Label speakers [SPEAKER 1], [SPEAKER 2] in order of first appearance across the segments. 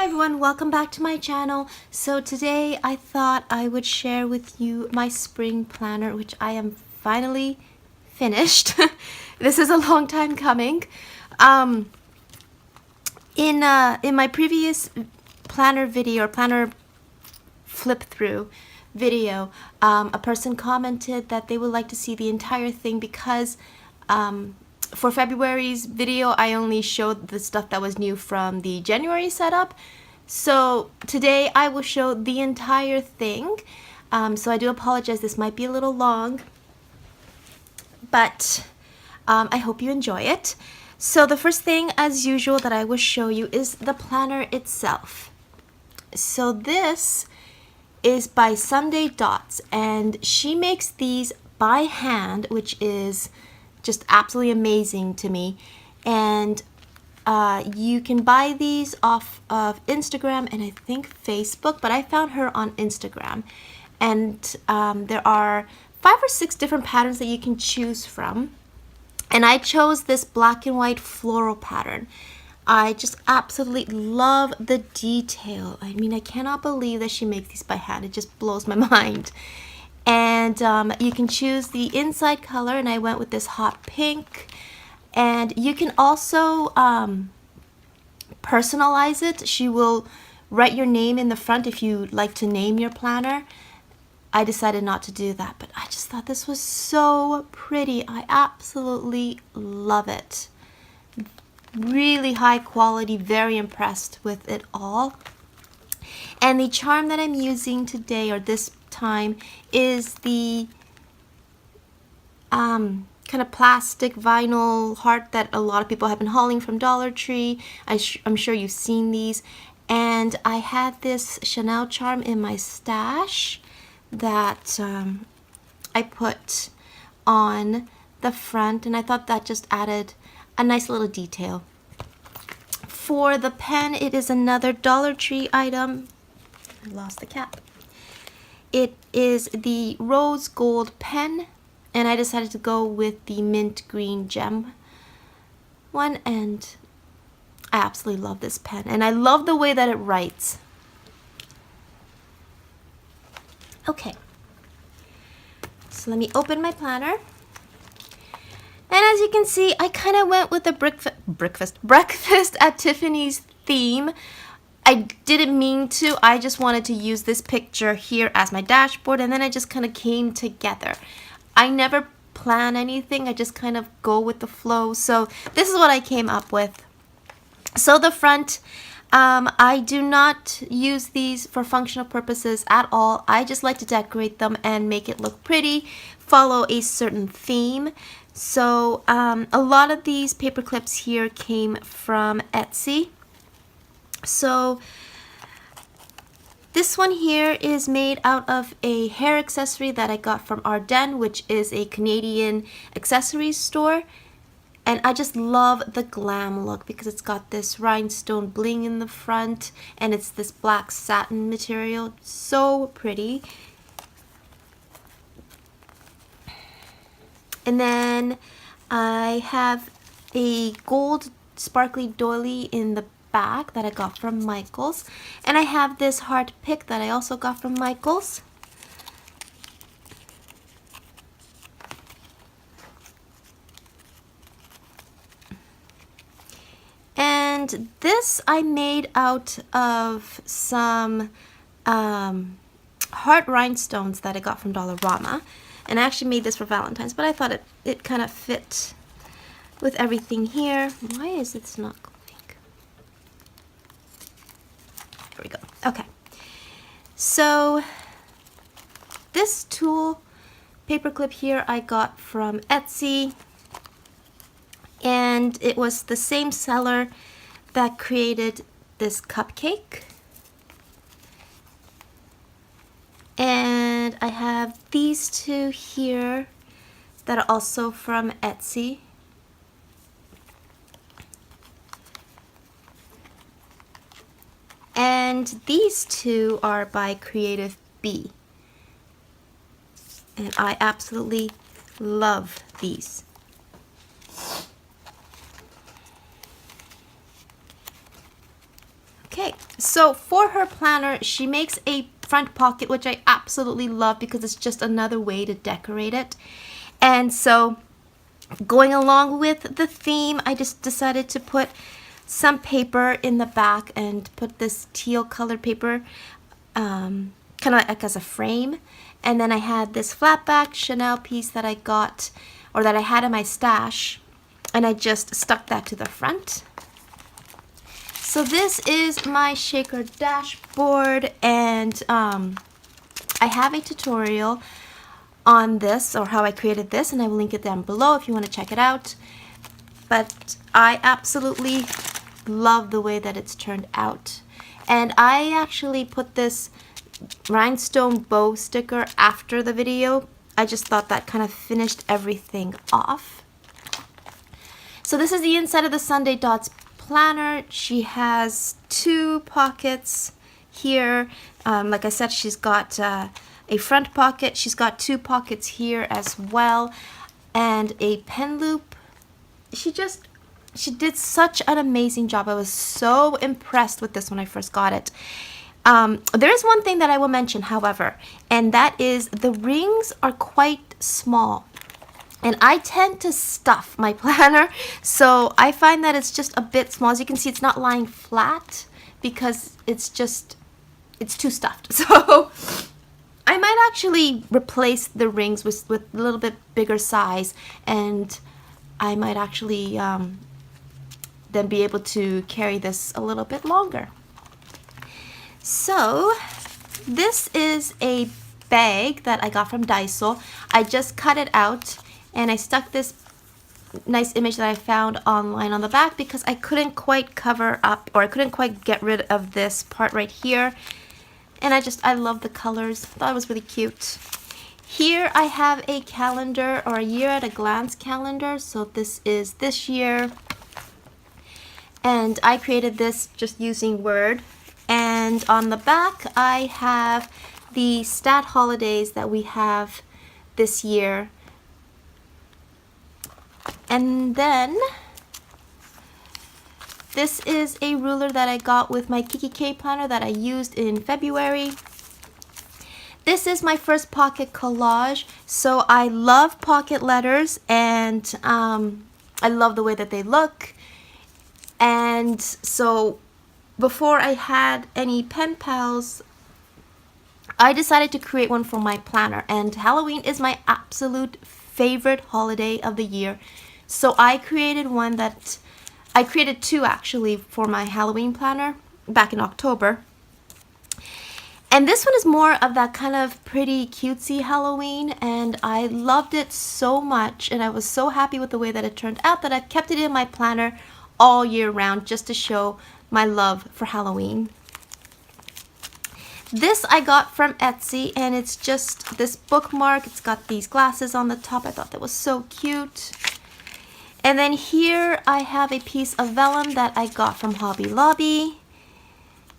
[SPEAKER 1] Hi everyone, welcome back to my channel. So today I thought I would share with you my spring planner, which I am finally finished. This is a long time coming. In my previous planner video or planner flip through video, a person commented that they would like to see the entire thing because for February's video, I only showed the stuff that was new from the January setup. So today I will show the entire thing. So I do apologize, this might be a little long, but I hope you enjoy it. So the first thing, as usual, that I will show you is the planner itself. So this is by Sunday Dots, and she makes these by hand, which is just absolutely amazing to me. And you can buy these off of Instagram and I think Facebook, but I found her on Instagram. And there are 5 or 6 different patterns that you can choose from. And I chose this black and white floral pattern. I just absolutely love the detail. I mean, I cannot believe that she makes these by hand. It just blows my mind. And you can choose the inside color, and I went with this hot pink. And you can also personalize it. She will write your name in the front if you like to name your planner. I decided not to do that, but I just thought this was so pretty. I absolutely love it. Really high quality, very impressed with it all. And the charm that I'm using today, or this time, is the kind of plastic vinyl heart that a lot of people have been hauling from Dollar Tree. I'm sure you've seen these. And I had this Chanel charm in my stash that I put on the front, and I thought that just added a nice little detail. For the pen, it is another Dollar Tree item. I lost the cap. It is the rose gold pen, and I decided to go with the mint green gem one, and I absolutely love this pen, and I love the way that it writes. Okay, so let me open my planner. And as you can see, I kind of went with the breakfast at Tiffany's theme. I didn't mean to. I just wanted to use this picture here as my dashboard, and then it just kind of came together. I never plan anything. I just kind of go with the flow. So this is what I came up with. So the front, I do not use these for functional purposes at all. I just like to decorate them and make it look pretty, follow a certain theme. So a lot of these paper clips here came from Etsy. So this one here is made out of a hair accessory that I got from Ardennes, which is a Canadian accessories store. And I just love the glam look because it's got this rhinestone bling in the front, and it's this black satin material. So pretty. And then I have a gold sparkly doily in the back that I got from Michaels. And I have this heart pick that I also got from Michaels. And this I made out of some heart rhinestones that I got from Dollarama. And I actually made this for Valentine's, but I thought it kind of fit with everything here. Why is it not going? There we go. Okay. So this tulle paperclip here I got from Etsy. And it was the same seller that created this cupcake. And I have these two here that are also from Etsy. And these two are by Creative Bee. And I absolutely love these. Okay, so for her planner, she makes a front pocket, which I absolutely love because it's just another way to decorate it. And so going along with the theme, I just decided to put some paper in the back and put this teal colored paper kind of like as a frame. And then I had this flat back Chanel piece that I got, or that I had in my stash, and I just stuck that to the front. So this is my shaker dashboard, and I have a tutorial on this, or how I created this, and I will link it down below if you want to check it out. But I absolutely love the way that it's turned out. And I actually put this rhinestone bow sticker after the video. I just thought that kind of finished everything off. So this is the inside of the Sunday Dots planner. She has 2 pockets here. Like I said, she's got a front pocket. She's got 2 pockets here as well, and a pen loop. She did such an amazing job. I was so impressed with this when I first got it. There is one thing that I will mention, however, and that is the rings are quite small. And I tend to stuff my planner, so I find that it's just a bit small. As you can see, it's not lying flat because it's too stuffed. So I might actually replace the rings with a little bit bigger size, and I might actually then be able to carry this a little bit longer. So this is a bag that I got from Daiso. I just cut it out, and I stuck this nice image that I found online on the back because I couldn't quite cover up, or I couldn't quite get rid of this part right here. And I love the colors. I thought it was really cute. Here I have a calendar, or a year at a glance calendar. So this is this year. And I created this just using Word. And on the back I have the stat holidays that we have this year. And then this is a ruler that I got with my Kikki planner that I used in February. This is my first pocket collage. So I love pocket letters, and I love the way that they look. And so before I had any pen pals, I decided to create one for my planner. And Halloween is my absolute favorite holiday of the year. So I created I created 2 actually for my Halloween planner back in October. And this one is more of that kind of pretty cutesy Halloween, and I loved it so much, and I was so happy with the way that it turned out that I kept it in my planner all year round just to show my love for Halloween. This I got from Etsy, and it's just this bookmark. It's got these glasses on the top. I thought that was so cute. And then here I have a piece of vellum that I got from Hobby Lobby.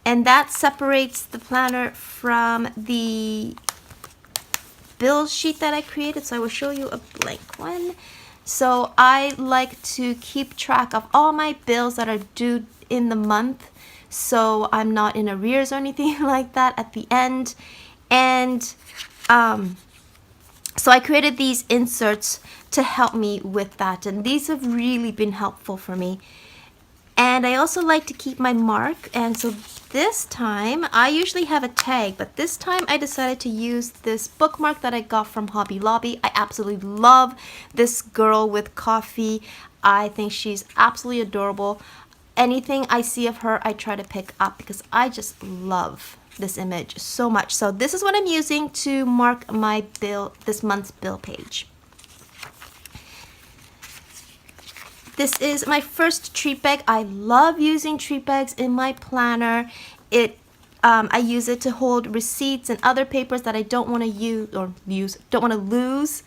[SPEAKER 1] And that separates the planner from the bill sheet that I created. So I will show you a blank one. So I like to keep track of all my bills that are due in the month, so I'm not in arrears or anything like that at the end. And so I created these inserts to help me with that, and these have really been helpful for me. And I also like to keep my mark, and so this time I usually have a tag, but this time I decided to use this bookmark that I got from Hobby Lobby. I absolutely love this girl with coffee. I think she's absolutely adorable. Anything I see of her, I try to pick up because I just love this image so much. So this is what I'm using to mark my bill, this month's bill page. This is my first treat bag. I love using treat bags in my planner. I use it to hold receipts and other papers that I don't want to lose.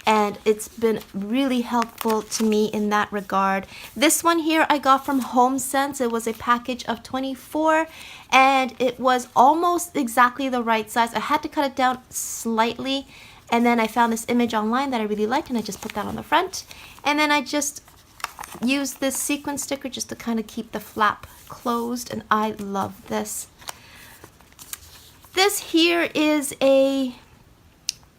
[SPEAKER 1] And it's been really helpful to me in that regard. This one here I got from HomeSense. It was a package of 24, and it was almost exactly the right size. I had to cut it down slightly, and then I found this image online that I really liked, and I just put that on the front. And then I just use this sequin sticker just to kind of keep the flap closed, and I love this. This here is a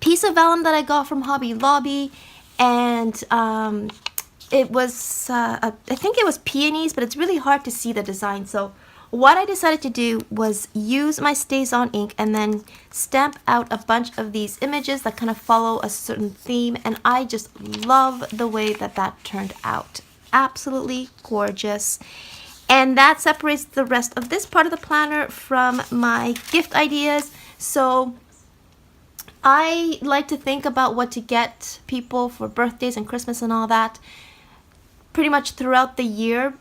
[SPEAKER 1] piece of vellum that I got from Hobby Lobby, and it was, I think it was peonies, but it's really hard to see the design. So what I decided to do was use my StazOn ink and then stamp out a bunch of these images that kind of follow a certain theme, and I just love the way that that turned out. Absolutely gorgeous. And that separates the rest of this part of the planner from my gift ideas. So I like to think about what to get people for birthdays and Christmas and all that pretty much throughout the year.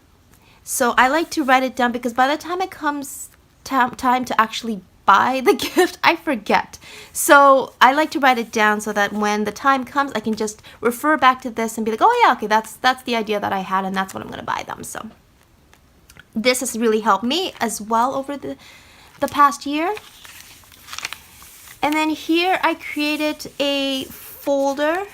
[SPEAKER 1] So I like to write it down, because by the time it comes time to actually buy the gift, I forget. So I like to write it down so that when the time comes, I can just refer back to this and be like, oh yeah, okay, that's the idea that I had, and that's what I'm going to buy them. So this has really helped me as well over the past year. And then here I created a folder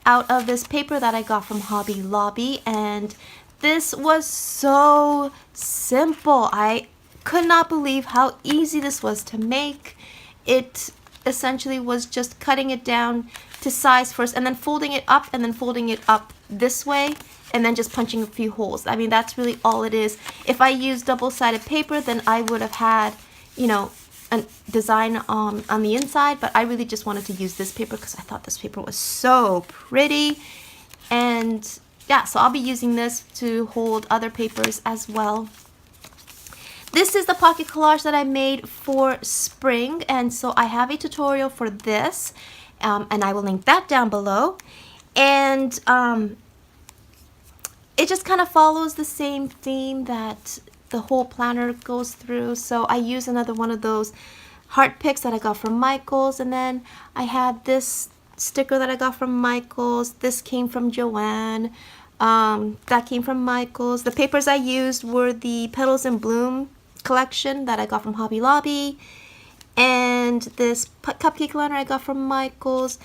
[SPEAKER 1] out of this paper that I got from Hobby Lobby, and this was so simple. I could not believe how easy this was to make. It essentially was just cutting it down to size first, and then folding it up, and then folding it up this way, and then just punching a few holes. I mean, that's really all it is. If I used double-sided paper, then I would have had, you know, a design on the inside, but I really just wanted to use this paper because I thought this paper was so pretty. And yeah, so I'll be using this to hold other papers as well. This is the pocket collage that I made for spring, and so I have a tutorial for this, and I will link that down below. And it just kind of follows the same theme that the whole planner goes through. So I use another one of those heart picks that I got from Michaels, and then I had this sticker that I got from Michaels. This came from Joanne. That came from Michaels. The papers I used were the Petals in Bloom collection that I got from Hobby Lobby, and this cupcake liner I got from Michaels,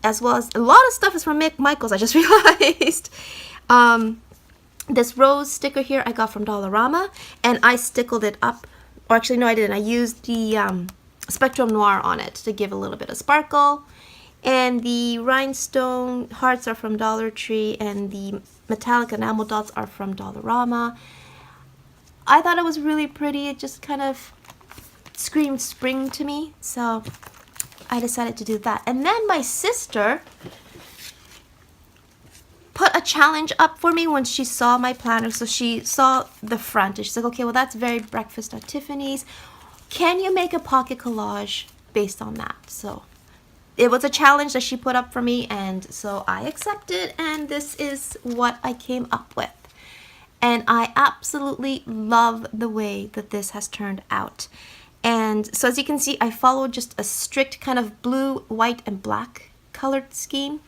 [SPEAKER 1] as well as a lot of stuff is from Michaels, I just realized. This rose sticker here I got from Dollarama, and I stickled it up, or actually no I didn't, I used the Spectrum Noir on it to give a little bit of sparkle. And the rhinestone hearts are from Dollar Tree, and the metallic enamel dots are from Dollarama. I thought it was really pretty. It just kind of screamed spring to me, so I decided to do that. And then my sister put a challenge up for me when she saw my planner. So she saw the front and she's like, okay, well that's very Breakfast at Tiffany's. Can you make a pocket collage based on that? So it was a challenge that she put up for me, and so I accepted, and this is what I came up with. And I absolutely love the way that this has turned out. And so as you can see, I followed just a strict kind of blue, white, and black colored scheme.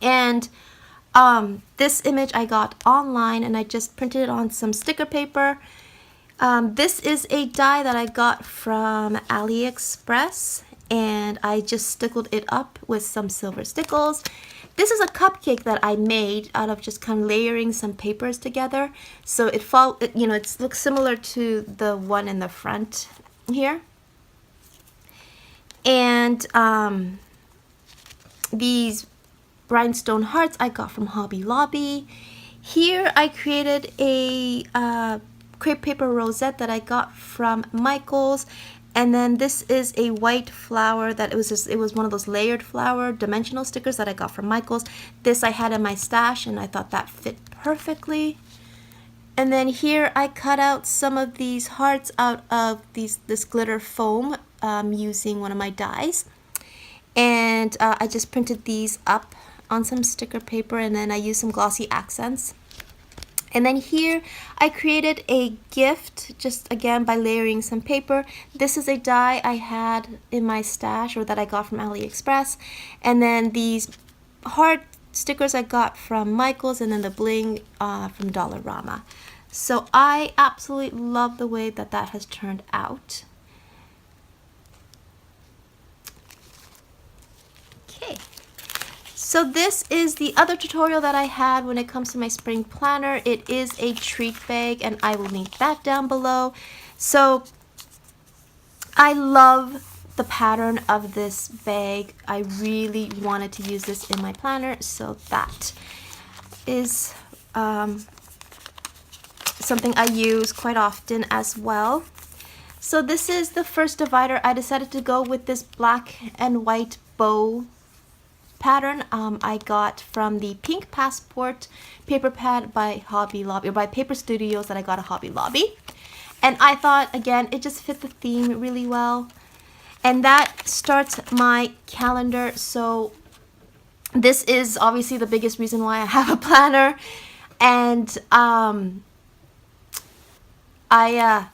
[SPEAKER 1] And this image I got online, and I just printed it on some sticker paper. This is a die that I got from AliExpress, and I just stickled it up with some silver stickles. This is a cupcake that I made out of just kind of layering some papers together. So it looks similar to the one in the front here. And these rhinestone hearts I got from Hobby Lobby. Here I created a crepe paper rosette that I got from Michaels. And then this is a white flower that it was one of those layered flower dimensional stickers that I got from Michaels. This I had in my stash, and I thought that fit perfectly. And then here I cut out some of these hearts out of this glitter foam using one of my dies. And I just printed these up on some sticker paper, and then I used some glossy accents. And then here I created a gift just again by layering some paper. This is a die I had in my stash, or that I got from AliExpress. And then these heart stickers I got from Michaels, and then the bling from Dollarama. So I absolutely love the way that that has turned out. Okay. So this is the other tutorial that I had when it comes to my spring planner. It is a treat bag, and I will link that down below. So I love the pattern of this bag. I really wanted to use this in my planner, so that is something I use quite often as well. So this is the first divider. I decided to go with this black and white bow pattern I got from the Pink Passport paper pad by Hobby Lobby, or by Paper Studios, that I got at Hobby Lobby. And I thought, again, it just fit the theme really well. And that starts my calendar. So this is obviously the biggest reason why I have a planner. And I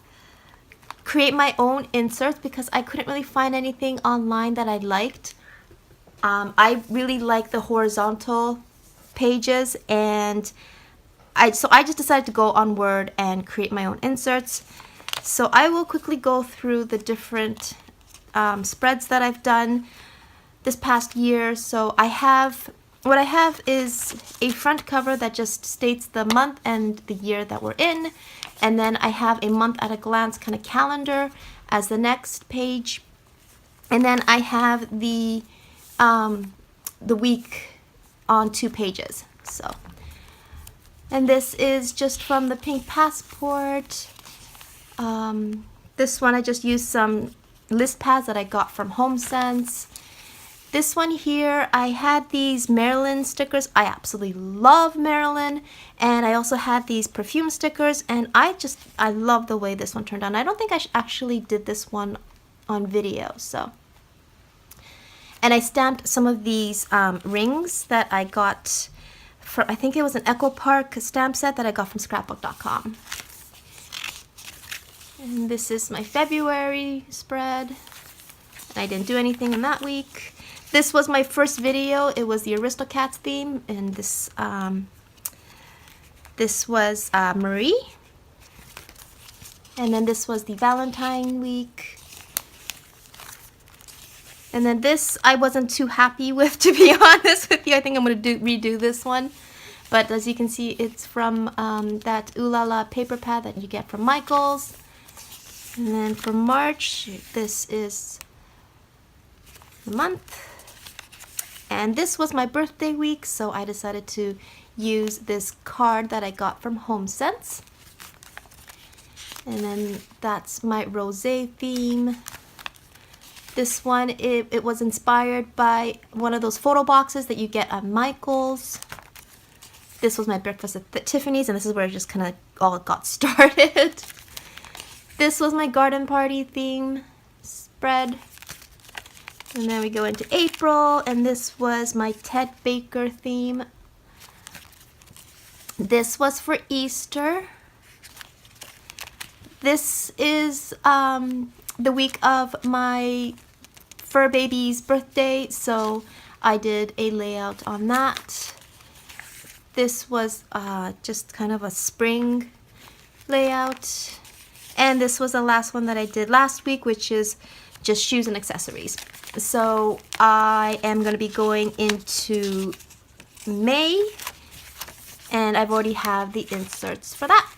[SPEAKER 1] create my own inserts because I couldn't really find anything online that I liked. I really like the horizontal pages, and I just decided to go on Word and create my own inserts. So I will quickly go through the different spreads that I've done this past year. So what I have is a front cover that just states the month and the year that we're in, and then I have a month at a glance kind of calendar as the next page, and then I have the week on 2 pages. So, and this is just from the Pink Passport. This one I just used some list pads that I got from HomeSense. This one here, I had these Marilyn stickers. I absolutely love Marilyn. And I also had these perfume stickers, and I love the way this one turned out. And I don't think I actually did this one on video, so. And I stamped some of these rings that I got from, I think it was an Echo Park stamp set that I got from scrapbook.com. And this is my February spread. I didn't do anything in that week. This was my first video. It was the Aristocats theme, and this was Marie. And then this was the Valentine week. And then this I wasn't too happy with, to be honest with you. I think I'm going to redo this one. But as you can see, it's from that Ooh La La paper pad that you get from Michaels. And then for March, this is the month. And this was my birthday week, so I decided to use this card that I got from HomeSense. And then that's my rosé theme. This one, it was inspired by one of those photo boxes that you get at Michael's. This was my breakfast at Tiffany's, and this is where it just kind of all got started. This was my garden party theme spread. And then we go into April, and this was my Ted Baker theme. This was for Easter. This is the week of my fur baby's birthday, so I did a layout on that. This was just kind of a spring layout. And this was the last one that I did last week, which is just shoes and accessories. So I am going to be going into May, and I've already have the inserts for that.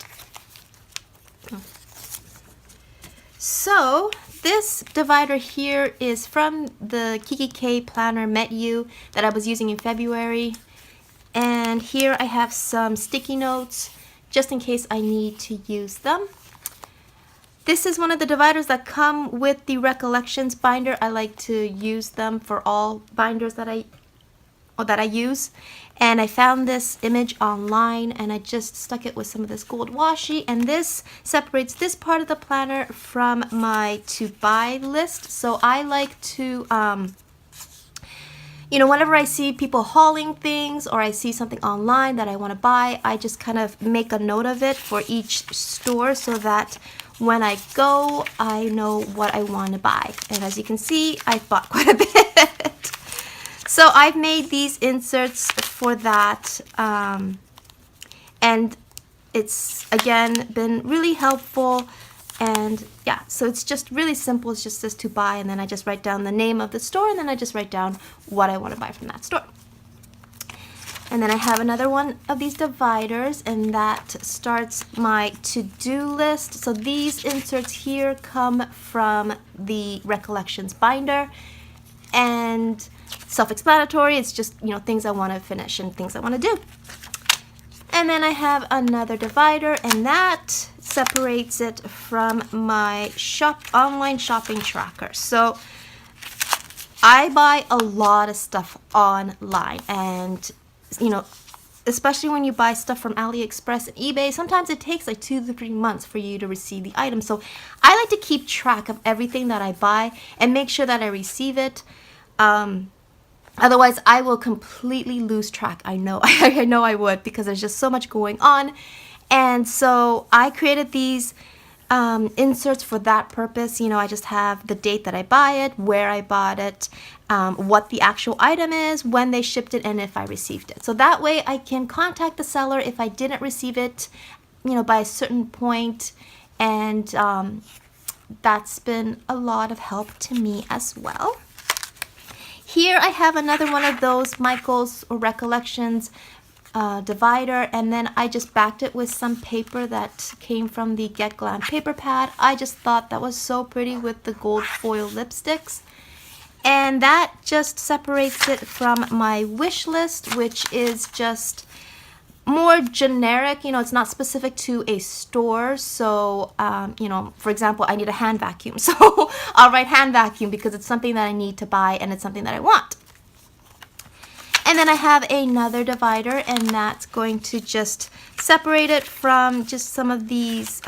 [SPEAKER 1] So this divider here is from the Kiki K Planner Met You that I was using in February. And here I have some sticky notes just in case I need to use them. This is one of the dividers that come with the Recollections binder. I like to use them for all binders that I use. And I found this image online, and I just stuck it with some of this gold washi. And this separates this part of the planner from my to buy list. So I like to, you know, whenever I see people hauling things or I see something online that I want to buy, I just kind of make a note of it for each store so that when I go, I know what I want to buy. And as you can see, I've bought quite a bit. So I've made these inserts for that. And it's, again, been really helpful. And yeah, so it's just really simple. It's just this to buy, and then I just write down the name of the store, and then I just write down what I want to buy from that store. And then I have another one of these dividers, and that starts my to-do list. So these inserts here come from the Recollections binder, and self-explanatory. It's just, you know, things I want to finish and things I want to do. And then I have another divider, and that separates it from my online shopping tracker. So I buy a lot of stuff online, and you know, especially when you buy stuff from AliExpress and eBay, sometimes it takes like 2 to 3 months for you to receive the item. So I like to keep track of everything that I buy and make sure that I receive it. Otherwise, I will completely lose track. I know, I know I would, because there's just so much going on. And so I created these inserts for that purpose. You know, I just have the date that I buy it, where I bought it, what the actual item is, when they shipped it, and if I received it. So that way I can contact the seller if I didn't receive it, you know, by a certain point. And that's been a lot of help to me as well. Here I have another one of those Michael's or Recollections divider, and then I just backed it with some paper that came from the Get Glam paper pad. I just thought that was so pretty with the gold foil lipsticks, and that just separates it from my wish list, which is just more generic. You know, it's not specific to a store. So you know, for example, I need a hand vacuum, so I'll write hand vacuum because it's something that I need to buy and it's something that I want. And then I have another divider, and that's going to just separate it from just some of these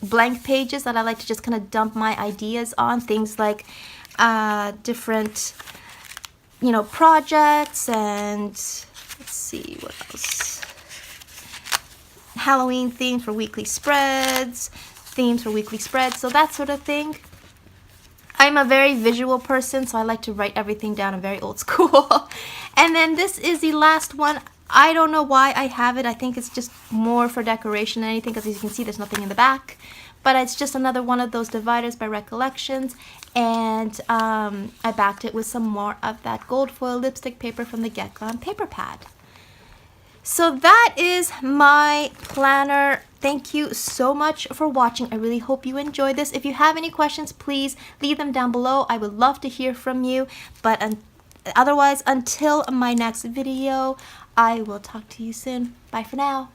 [SPEAKER 1] blank pages that I like to just kind of dump my ideas on. Things like different, you know, projects, and let's see what else. Halloween themes for weekly spreads, themes for weekly spreads, so that sort of thing. I'm a very visual person, so I like to write everything down. I'm very old school. And then this is the last one. I don't know why I have it. I think it's just more for decoration than anything, because as you can see, there's nothing in the back. But it's just another one of those dividers by Recollections, and I backed it with some more of that gold foil lipstick paper from the Get Glam paper pad. So that is my planner. Thank you so much for watching. I really hope you enjoyed this. If you have any questions, please leave them down below. I would love to hear from you. But otherwise, until my next video, I will talk to you soon. Bye for now.